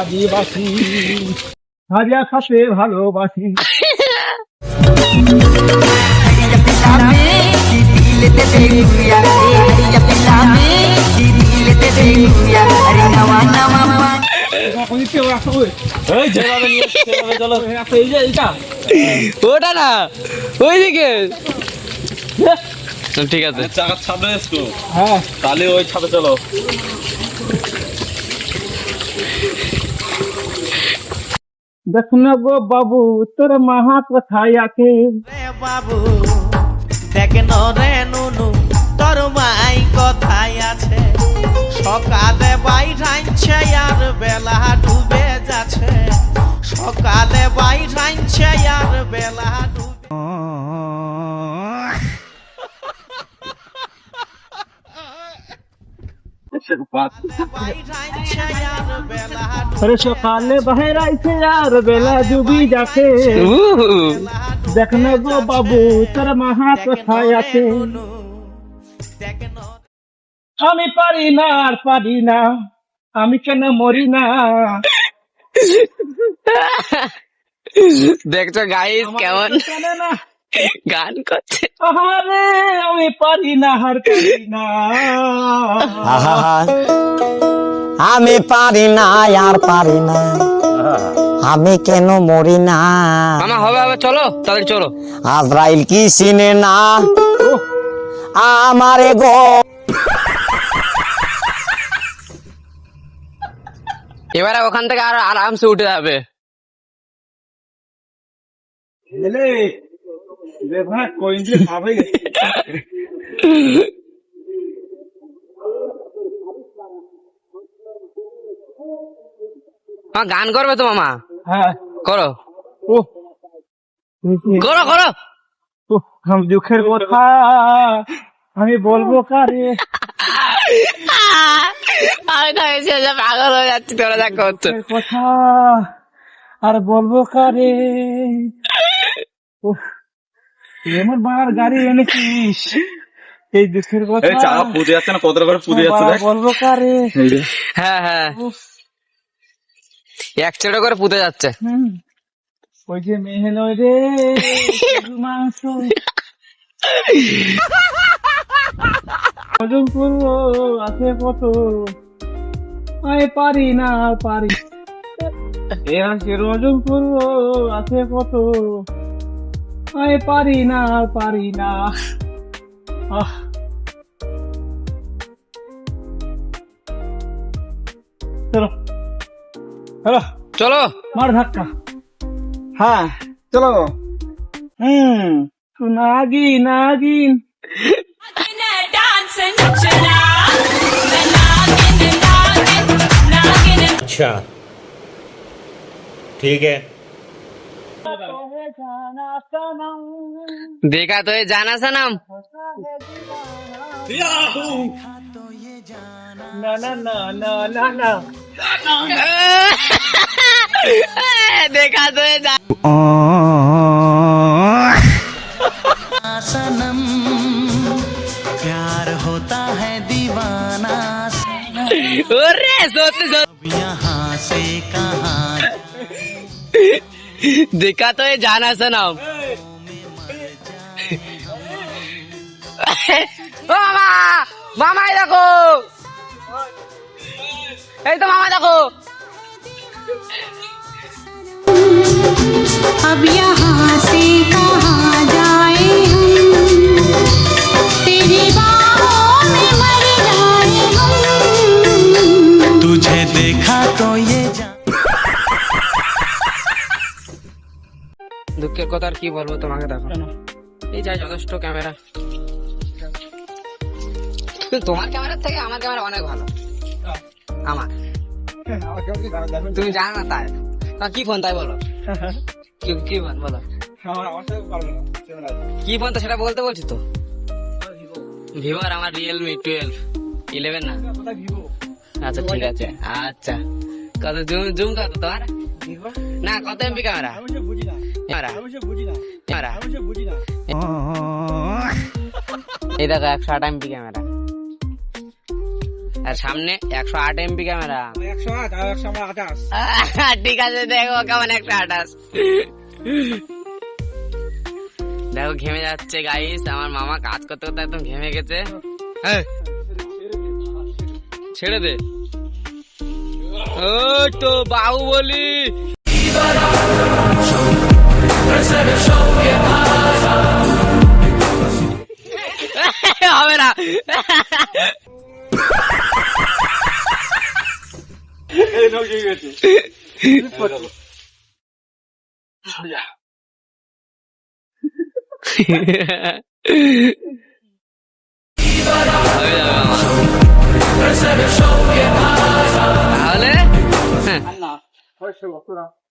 আদিবাসী ভাজা খাতে ভালোবাসি। ওটা না ওইদিকে ঠিক আছে চাকার ছাদে এসছো হ্যাঁ তাহলে ওই ছাদে চলো। দেখুন গো বাবু তোর মাহা কোথায় আছে? বাবু দেখেন রে নুনু তোর মাই কোথায় আছে? সকালে বাইরাইছে আর বেলা ডুবে যাচ্ছে, সকালে বাইরাইছে আর বেলা ডুবে। अरे सकाले बाहर आइছে यार बेला डूबी যাচ্ছে। দেখুন গো বাবু তোর মাহা কোথায় আছে? আমি পারি না আর পারি না, আমি কেন মরি না? দেখছো গাইস কেমন জানে না গান করছে। আরে আমি পারি না আর পারি না। আমি পারি না আর পারি না, আমি কেন মরি না? মামা হবে হবে চলো তাহলে চলো। আজরাইল কি চিনে না আমারে গো? এবারে ওখান থেকে আর আরামসে উঠে যাবে। এলে দেখো কোই যে খাবে। গান করবে তো মামা? হ্যাঁ করো ও করো করো। আমি দুঃখের কথা আমি বলবো কারে? আমি তো এসে পাগল হয়ে যাচ্ছি তোরা যা করছো। দুঃখের কথা আর বলবো কারে? এমন বার গাড়ি এনেছিস এই দুঃখের কথা এই চাকা পুজে যাচ্ছে না, কতটা করে পুজে যাচ্ছে দেখ। বলবো কারে? হ্যাঁ হ্যাঁ এক ছেড়ে করে পুঁতে যাচ্ছে। ওই যে মেহেল রে মাংস ওজন করবো আছে কত, আমি পারি না পারি ওজন করবো আছে কত, আমি পারি না পারি না। চলো হ্যালো চলো মার ধাক্কা। হ্যাঁ চলো। নাগিন নাগিন अच्छा ठीक है। देखा तो ये जाना सनम। না না না না না না देखा तो ये सनम प्यार होता है दीवाना अरे सोते सोते यहाँ से कहाँ देखा तो ये जाना सनम। मामा मामा ये देखो, এই তো মামা দেখো। अब यहाँ से कहाँ जाए हम, तेरी बाहों में मर जाए हम। तुझे देखा तो ये দুঃখের কথা আর কি বলবো তোমাকে, দেখো এই যাই যথেষ্ট ক্যামেরা, তোমার ক্যামেরার থেকে আমার ক্যামেরা অনেক ভালো। আমার তুমি জানো না তাই কি ফোন তাই বলো, কি ফোন বলো, কি ফোন তো সেটা বলতে বলছি তো। ভিভোর আমার রিয়েলমি 12 না। আচ্ছা ঠিক আছে আচ্ছা কত জুম কত তোমার না কত এমপি ক্যামেরা? এই দেখো 108 এমপি ক্যামেরা। আর সামনে 108 এমপি ক্যামেরা। 108 আর 128। ঠিক আছে, দেখো কেমন 128। দেখো ঘেমে যাচ্ছে গাইস, আমার মামা কাজ করতে করতে একদম ঘেমে গেছে। এই, ছেড়ে দে। ও তো বাহুবলি। হবে না। এই নাও কি গেছে তাহলে না, 600 বছর